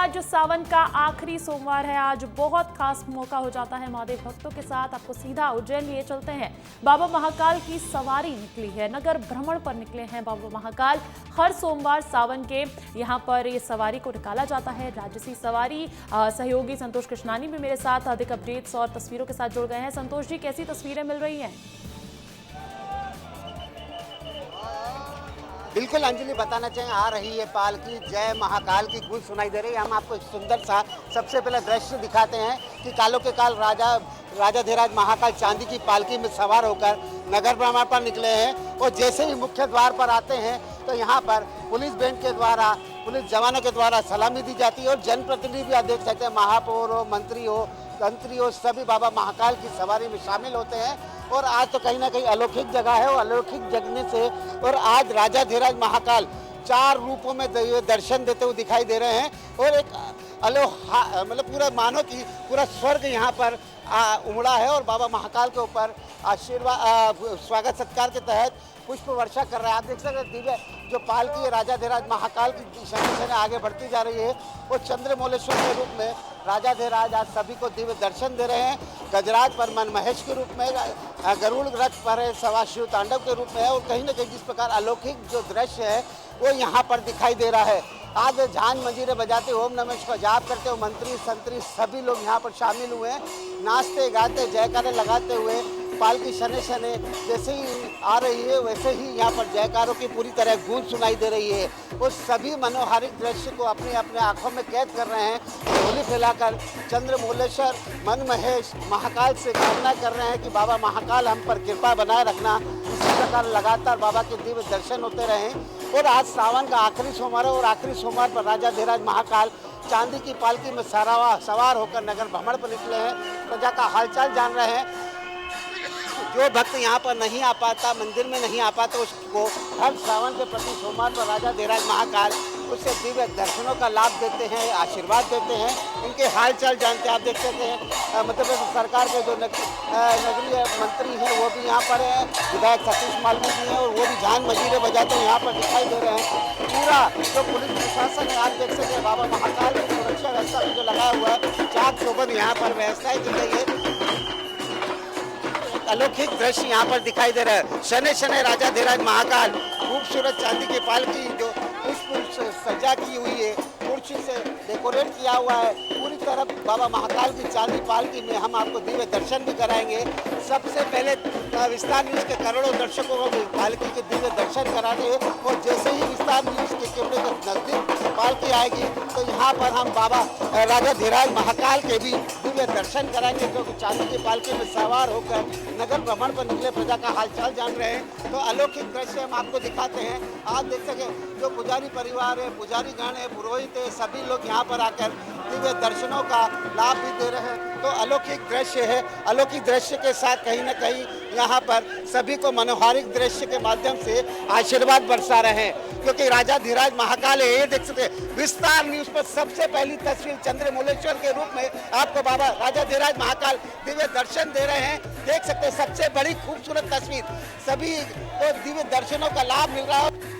आज सावन का आखिरी सोमवार है। आज बहुत खास मौका हो जाता है महादेव भक्तों के साथ। आपको सीधा उज्जैन लिए चलते हैं। बाबा महाकाल की सवारी निकली है, नगर भ्रमण पर निकले हैं बाबा महाकाल। हर सोमवार सावन के यहाँ पर ये सवारी को निकाला जाता है, राजसी सवारी। सहयोगी संतोष कृष्णानी भी मेरे साथ अधिक अपडेट्स और तस्वीरों के साथ जुड़ गए हैं। संतोष जी, कैसी तस्वीरें मिल रही हैं? बिल्कुल अंजलि, बताना चाहिए आ रही है पालकी, जय महाकाल की गूंज सुनाई दे रही है। हम आपको एक सुंदर सा सबसे पहले दृश्य दिखाते हैं कि कालों के काल राजाधिराज महाकाल चांदी की पालकी में सवार होकर नगर भ्रमण पर निकले हैं। और जैसे ही मुख्य द्वार पर आते हैं तो यहाँ पर पुलिस बैंड के द्वारा, पुलिस जवानों के द्वारा सलामी दी जाती है। और जनप्रतिनिधि भी आप देख सकते हैं, महापौर हो, मंत्री हो, तंत्री हो, सभी बाबा महाकाल की सवारी में शामिल होते हैं। और आज तो कहीं ना कहीं अलौकिक जगह है, और अलौकिक जगने से और आज राजाधिराज महाकाल 4 रूपों में दर्शन देते हुए दिखाई दे रहे हैं। और एक मतलब पूरा मानो कि पूरा स्वर्ग यहाँ पर उमड़ा है। और बाबा महाकाल के ऊपर आशीर्वाद स्वागत सत्कार के तहत पुष्प वर्षा कर रहे हैं। आप देख सकते हैं दिव्य जो पालकी है राजाधिराज महाकाल की दिशा में आगे बढ़ती जा रही है। वो चंद्रमौलेश्वर के रूप में राजाधिराज आज सभी को दिव्य दर्शन दे रहे हैं। गजराज पर मन महेश के रूप में, गरुड़ रथ पर सवा शिव तांडव के रूप में है। और कहीं ना कहीं जिस प्रकार अलौकिक जो दृश्य है वो यहाँ पर दिखाई दे रहा है। आज झांझ मंजीरे बजाते ओम नमः शिवाय जाप करते हुए मंत्री संतरी सभी लोग यहाँ पर शामिल हुए हैं। नाचते गाते जयकारे लगाते हुए पालकी शने शने जैसे ही आ रही है वैसे ही यहाँ पर जयकारों की पूरी तरह गूंज सुनाई दे रही है। वो सभी मनोहारिक दृश्य को अपने अपने आंखों में कैद कर रहे हैं। होली फैलाकर चंद्रमौलेश्वर मन महेश महाकाल से कामना कर रहे हैं कि बाबा महाकाल हम पर कृपा बनाए रखना। इसी प्रकार लगातार बाबा के दिव्य दर्शन होते रहें। और आज सावन का आखिरी सोमवार है और आखिरी सोमवार पर राजाधिराज महाकाल चांदी की पालकी में सवार होकर नगर भ्रमण पर निकले हैं। प्रजा का हालचाल जान रहे हैं। जो भक्त यहाँ पर नहीं आ पाता, मंदिर में नहीं आ पाता, उसको हर सावन के प्रति सोमवार पर राजाधिराज महाकाल उससे दिव्य दर्शनों का लाभ देते हैं, आशीर्वाद देते हैं, उनके हालचाल जानते हैं। आप देख सकते हैं मध्य प्रदेश सरकार के जो नगरीय मंत्री हैं वो भी यहाँ पर हैं, विधायक सतीश मालवी जी हैं, और वो भी झांझ मंजीरे बजाते हुए यहाँ पर दिखाई दे रहे हैं। पूरा जो पुलिस प्रशासन है आप देख सकते हैं बाबा महाकाल की सुरक्षा व्यवस्था में जो लगा हुआ है, चाक चौबंद यहाँ पर व्यवस्थाएं की गई है। अलौकिक दृश्य यहाँ पर दिखाई दे रहा है। शने शने राजाधिराज महाकाल खूबसूरत चांदी की पालकी जो पुष्प सज्जा की हुई है, कुर्सी से डेकोरेट किया हुआ है, पूरी तरफ बाबा महाकाल की चांदी पालकी में हम आपको दिव्य दर्शन भी कराएंगे। सबसे पहले विस्तार न्यूज के करोड़ों दर्शकों को पालकी के दिव्य दर्शन कराने, और जैसे ही विस्तार न्यूज के कैमरे के नजदीक पालकी आएगी तो यहाँ पर हम बाबा राजाधिराज महाकाल के भी दिव्य दर्शन कराएंगे, क्योंकि चांदी की पालकी में सवार होकर नगर भ्रमण पर निकले प्रजा का हालचाल जान रहे हैं। तो अलौकिक दृश्य हम आपको दिखाते हैं। आप देख सके जो पुजारी परिवार है, पुजारी गण है, पुरोहित है, सभी लोग यहाँ पर आकर दिव्य दर्शनों का लाभ भी दे रहे हैं। तो अलौकिक दृश्य है। अलौकिक दृश्य के साथ कहीं ना कहीं यहाँ पर सभी को मनोहारिक दृश्य के माध्यम से आशीर्वाद बरसा रहे हैं, क्योंकि राजाधिराज महाकाल है। ये देख सकते हैं विस्तार न्यूज पर सबसे पहली तस्वीर चंद्रमौलेश्वर के रूप में आपको बाबा राजाधिराज महाकाल दिव्य दर्शन दे रहे हैं। देख सकते हैं सबसे बड़ी खूबसूरत तस्वीर, सभी को दिव्य दर्शनों का लाभ मिल रहा है।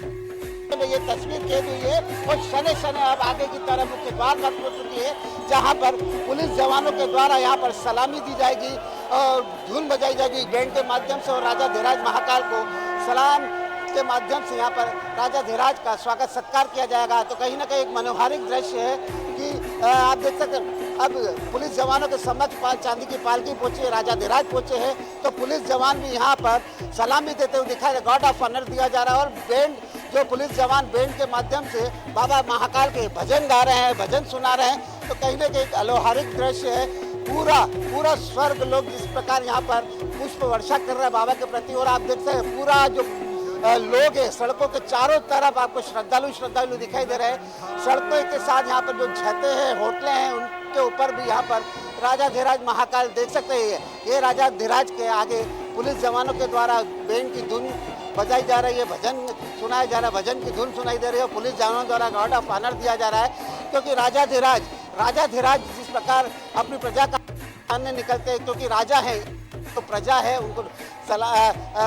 ये तस्वीर कैद हुई है और शने शने अब आगे की तरफ मुख्य द्वार बंद हो चुकी है, जहां पर पुलिस जवानों के द्वारा यहाँ पर सलामी दी जाएगी और धुन बजाई जाएगी बैंड के माध्यम से, और राजाधिराज महाकाल को सलाम के माध्यम से यहाँ पर राजाधिराज का स्वागत सत्कार किया जाएगा। तो कहीं ना कहीं एक मनोहारिक दृश्य है कि आप देख सकते हैं अब पुलिस जवानों के समक्ष चांदी की पालकी पहुंची है, राजाधिराज पहुंचे हैं, तो पुलिस जवान भी यहाँ पर सलामी देते हुए दिखाई दे, गार्ड ऑफ ऑनर दिया जा रहा है। और बैंड जो पुलिस जवान बैंड के माध्यम से बाबा महाकाल के भजन गा रहे हैं, भजन सुना रहे हैं। तो कहीं ना कहीं एक अलौकिक दृश्य है। पूरा स्वर्ग लोग जिस प्रकार यहाँ पर पुष्प वर्षा कर रहे हैं बाबा के प्रति। और आप देख सकते हैं पूरा जो लोग हैं सड़कों के चारों तरफ आपको श्रद्धालु दिखाई दे रहे हैं। सड़कों के साथ यहाँ पर जो छतें हैं, होटलें हैं, उनके ऊपर भी यहाँ पर राजाधिराज महाकाल देख सकते हैं। ये राजाधिराज के आगे पुलिस जवानों के द्वारा बैंड की धुन बजाई जा रही है, भजन सुनाया जा रहा है, भजन की धुन सुनाई दे रही है। पुलिस जवानों द्वारा गार्ड ऑफ ऑनर दिया जा रहा है, क्योंकि राजाधिराज जिस प्रकार अपनी प्रजा का सामने निकलते हैं, क्योंकि राजा है तो प्रजा है, उनको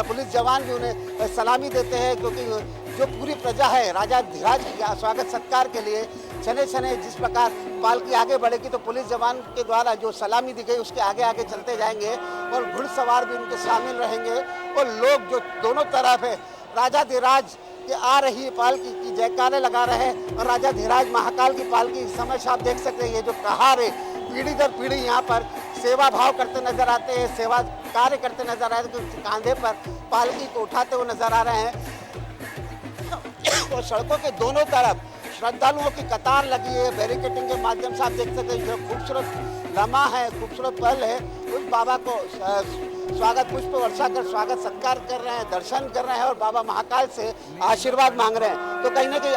पुलिस जवान भी उन्हें सलामी देते हैं, क्योंकि जो पूरी प्रजा है राजाधिराज के स्वागत सत्कार के लिए शनै शनै जिस प्रकार पालकी आगे बढ़ेगी तो पुलिस जवान के द्वारा जो सलामी दी गई उसके आगे आगे चलते जाएंगे और घुड़सवार भी उनके शामिल रहेंगे और लोग जो दोनों तरफ है राजाधिराज के आ रही पालकी की जयकारे लगा रहे हैं और राजाधिराज महाकाल की पालकी इस समय से आप देख सकते हैं ये जो कहार है पीढ़ी दर पीढ़ी यहाँ पर सेवा भाव करते नजर आते हैं, सेवा कार्य करते नजर आ रहे हैं, कांधे पर पालकी को उठाते हुए नजर आ रहे हैं और सड़कों के दोनों तरफ श्रद्धालुओं की कतार लगी है। बैरिकेडिंग के माध्यम से आप देख सकते हैं जो खूबसूरत लम्हा है, खूबसूरत पल है, उस बाबा को स्वागत पुष्प वर्षा कर स्वागत सत्कार कर रहे हैं, दर्शन कर रहे हैं और बाबा महाकाल से आशीर्वाद मांग रहे हैं। तो कहीं ना कहीं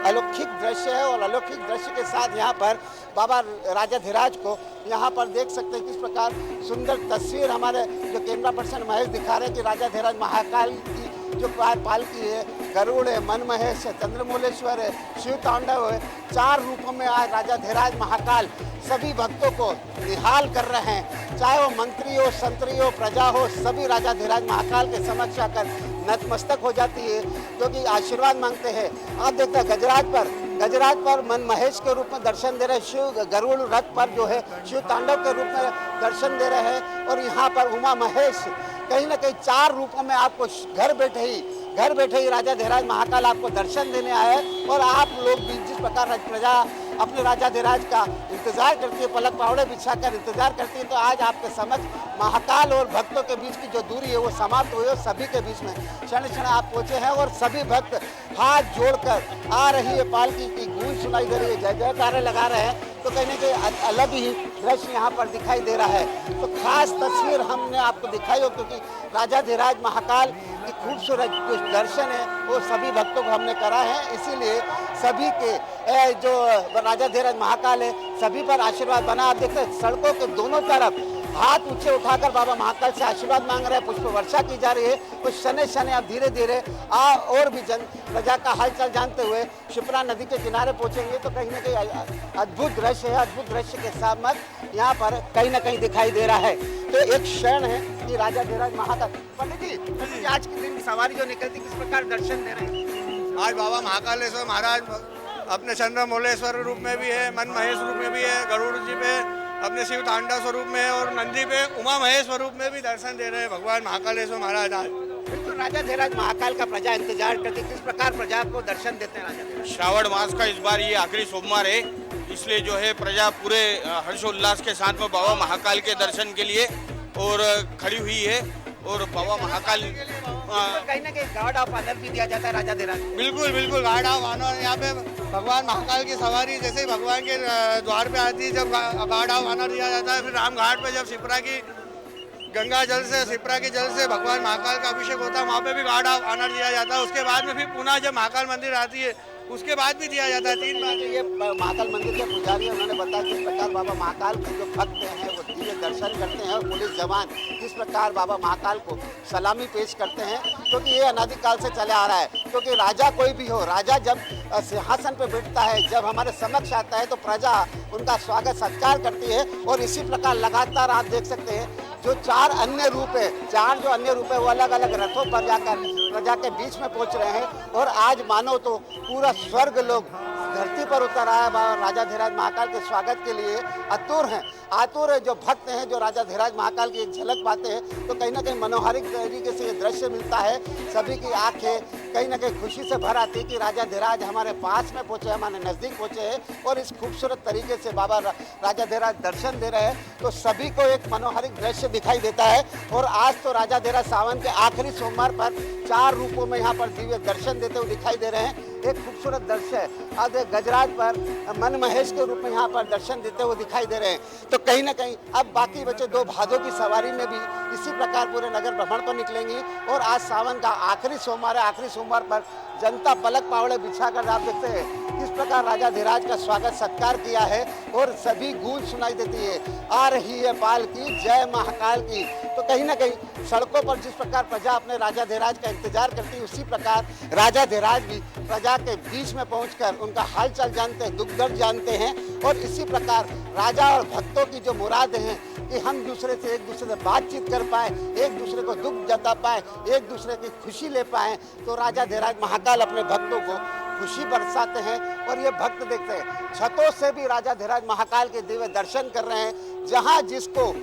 अलौकिक दृश्य है और अलौकिक दृश्य के साथ यहाँ पर बाबा राजाधिराज को यहाँ पर देख सकते हैं किस प्रकार सुंदर तस्वीर हमारे जो कैमरा पर्सन महेश दिखा रहे हैं कि राजाधिराज महाकाल की जो पालकी है, गरुड़ है, मन महेश है, चंद्रमौलेश्वर है, शिव तांडव है, 4 रूपों में आज राजाधिराज महाकाल सभी भक्तों को निहाल कर रहे हैं। चाहे वो मंत्री हो, संतरी हो, प्रजा हो, सभी राजाधिराज महाकाल के समक्ष आकर नतमस्तक हो जाती है क्योंकि आशीर्वाद मांगते हैं। आप देखते हैं गजराज पर मन महेश के रूप में दर्शन दे रहे हैं, शिव गरुड़ रथ पर जो है शिव तांडव के रूप में दर्शन दे रहे हैं और यहाँ पर उमा महेश कहीं ना कहीं 4 रूपों में आपको घर बैठे ही राजाधिराज महाकाल आपको दर्शन देने आए और आप लोग भी जिस प्रकार प्रजा अपने राजाधिराज का इंतजार करती है, पलक पावड़े बिछाकर इंतजार करती है, तो आज आपके समक्ष महाकाल और भक्तों के बीच की जो दूरी है वो समाप्त हुई और सभी के बीच में क्षण क्षण आप पहुंचे हैं और सभी भक्त हाथ जोड़कर आ रही है पालकी की गूंज सुनाई दे रही है, जय जयकारे लगा रहे हैं। तो कहीं ना कहीं अलग ही दृश्य यहाँ पर दिखाई दे रहा है। तो खास तस्वीर हमने आपको दिखाई हो क्योंकि राजाधिराज महाकाल की खूबसूरत जो दर्शन है वो सभी भक्तों को हमने करा है, इसीलिए सभी के जो राजाधिराज महाकाल है सभी पर आशीर्वाद बना। आप देखते हैं सड़कों के दोनों तरफ हाथ ऊंचे उठाकर बाबा महाकाल से आशीर्वाद मांग रहे हैं, पुष्प वर्षा की जा रही है। कुछ शनै शनै आप धीरे धीरे और भी प्रजा का हालचाल जानते हुए शिप्रा नदी के किनारे पहुंचेंगे तो कहीं ना कहीं अद्भुत दृश्य है। अद्भुत दृश्य के साथ यहाँ पर कहीं ना कहीं दिखाई दे रहा है। तो एक क्षण है कि राजाधिराज महाकाल पंडित जी आज के दिन सवारी जो निकलती किस प्रकार दर्शन दे रहे हैं? आज बाबा महाकालेश्वर महाराज अपने चंद्रमौलेश्वर रूप में भी है, मन महेश रूप में भी है, गरुड़ जी पे अपने शिव तांडव स्वरूप में और नंदी पे उमा महेश स्वरूप में भी दर्शन दे रहे हैं भगवान महाकालेश्वर महाराज। आज बिल्कुल राजाधिराज महाकाल का प्रजा इंतजार करती, किस प्रकार प्रजा को दर्शन देते हैं राजाधिराज? श्रावण मास का इस बार ये आखिरी सोमवार है, इसलिए जो है प्रजा पूरे हर्षोल्लास के साथ में बाबा महाकाल के दर्शन के लिए और खड़ी हुई है और बाबा महाकाल कहीं ना कहीं गार्ड ऑफ ऑनर भी दिया जाता है राजाधिराज। बिल्कुल गार्ड ऑफ ऑनर यहाँ पे भगवान महाकाल की सवारी जैसे ही भगवान के द्वार पे आती है जब गार्ड ऑफ ऑनर दिया जाता है। फिर राम घाट पे जब शिप्रा की गंगा जल से शिप्रा के जल से भगवान महाकाल का अभिषेक होता है वहाँ पे भी गार्ड ऑफ ऑनर दिया जाता है। उसके बाद में फिर पुनः जब महाकाल मंदिर आती है उसके बाद भी दिया जाता है। 3 बार ये महाकाल मंदिर के पुजारी उन्होंने बताया किस प्रकार बाबा महाकाल के जो भक्त हैं वो दिव्य दर्शन करते हैं और पुलिस जवान किस प्रकार बाबा महाकाल को सलामी पेश करते हैं क्योंकि ये अनादिकाल से चले आ रहा है। क्योंकि राजा कोई भी हो, राजा जब सिंहासन पर बैठता है, जब हमारे समक्ष आता है तो प्रजा उनका स्वागत सत्कार करती है और इसी प्रकार लगातार आप देख सकते हैं जो 4 अन्य रूप है, 4 जो अन्य रूप है वो अलग अलग रथों पर जाकर प्रजा के बीच में पहुंच रहे हैं और आज मानो तो पूरा स्वर्ग लोग धरती पर उतर आया बाबा राजाधिराज महाकाल के स्वागत के लिए आतुर है। जो भक्त हैं जो राजाधिराज महाकाल की एक झलक पाते हैं तो कहीं ना कहीं मनोहारिक तरीके से ये दृश्य मिलता है। सभी की आंखें कहीं ना कहीं खुशी से भर आती है कि राजाधिराज हमारे पास में पहुंचे, हमारे नज़दीक पहुंचे हैं और इस खूबसूरत तरीके से बाबा राजाधिराज दर्शन दे रहे हैं तो सभी को एक मनोहारिक दृश्य दिखाई देता है। और आज तो राजाधिराज सावन के आखिरी सोमवार पर 4 रूपों में यहाँ पर दिव्य दर्शन देते हुए दिखाई दे रहे हैं। एक खूबसूरत दृश्य है। आज गजराज पर मन महेश के रूप में यहाँ पर दर्शन देते हुए दिखाई दे रहे हैं। तो कहीं ना कहीं अब बाकी बचे 2 भादों की सवारी में भी इसी प्रकार पूरे नगर भ्रमण पर निकलेंगी और आज सावन का आखिरी सोमवार है। आखिरी सोमवार पर जनता पलक पावड़े बिछाकर आप देखते हैं किस प्रकार राजाधिराज का स्वागत सत्कार किया है और सभी गूंज सुनाई देती है, आ रही है पालकी जय महाकाल की। तो कहीं ना कहीं सड़कों पर जिस प्रकार प्रजा अपने राजाधिराज का इंतजार करती है उसी प्रकार राजाधिराज भी प्रजा के बीच में पहुंचकर उनका हालचाल जानते हैं, दुख दर्द जानते हैं और इसी प्रकार राजा और भक्तों की जो मुराद हैं कि हम एक दूसरे से बातचीत कर पाए, एक दूसरे को दुख जता पाए, एक दूसरे की खुशी ले पाए। तो राजाधिराज महाकाल अपने भक्तों को खुशी बरसाते हैं। और ये भक्त देखते हैं छतों से भी राजाधिराज महाकाल के दिव्य दर्शन कर रहे हैं। जहाँ जिसको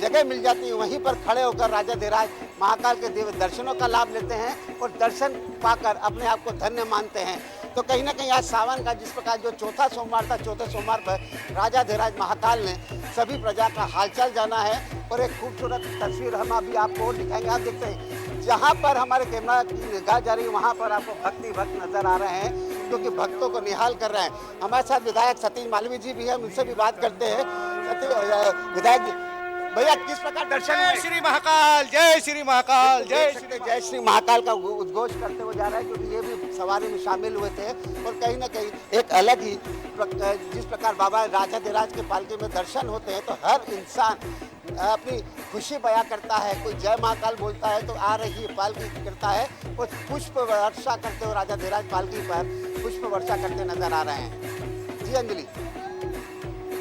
जगह मिल जाती है वहीं पर खड़े होकर राजाधिराज महाकाल के दिव्य दर्शनों का लाभ लेते हैं और दर्शन पाकर अपने आप को धन्य मानते हैं। तो कहीं ना कहीं आज सावन का जिस प्रकार जो चौथा सोमवार था, चौथे सोमवार पर राजाधिराज महाकाल ने सभी प्रजा का हालचाल जाना है। और एक खूबसूरत तस्वीर हम अभी आपको और दिखाएंगे। आप देखते हैं जहाँ पर हमारे कैमरा की निगाह जा रही है वहाँ पर आपको भक्त नजर आ रहे हैं जो कि भक्तों को निहाल कर रहे हैं। हमारे साथ विधायक सतीश मालवीय जी भी हैं, उनसे भी बात करते हैं। विधायक जी, भैया किस प्रकार दर्शन हुए? जय श्री महाकाल, जय श्री महाकाल, जय श्री महाकाल का उद्घोष करते हुए जा रहा है क्योंकि ये भी सवारी में शामिल हुए थे। और कहीं ना कहीं एक अलग ही जिस प्रकार बाबा राजाधिराज के पालकी में दर्शन होते हैं तो हर इंसान अपनी खुशी बयां करता है। कोई जय महाकाल बोलता है तो आ रही है पालकी करता है और पुष्प वर्षा करते हुए राजाधिराज पालकी पर पुष्प वर्षा करते नजर आ रहे हैं। जी अंजलि।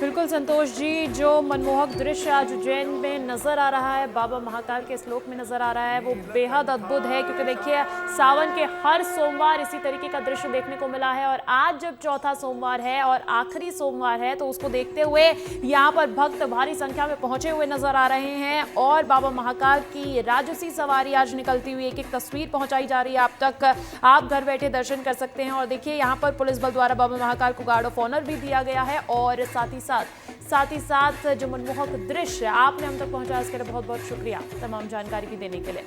बिल्कुल संतोष जी, जो मनमोहक दृश्य आज उज्जैन में नजर आ रहा है, बाबा महाकाल के श्लोक में नजर आ रहा है, वो बेहद अद्भुत है। क्योंकि देखिए सावन के हर सोमवार इसी तरीके का दृश्य देखने को मिला है और आज जब चौथा सोमवार है और आखिरी सोमवार है तो उसको देखते हुए यहाँ पर भक्त भारी संख्या में पहुंचे हुए नजर आ रहे हैं। और बाबा महाकाल की राजसी सवारी आज निकलती हुई एक एक तस्वीर पहुंचाई जा रही है। आप तक आप घर बैठे दर्शन कर सकते हैं। और देखिए यहाँ पर पुलिस बल द्वारा बाबा महाकाल को गार्ड ऑफ ऑनर भी दिया गया है। और साथ ही साथ जो मनमोहक दृश्य आपने हम तक पहुंचाया इसके लिए बहुत बहुत शुक्रिया तमाम जानकारी भी देने के लिए।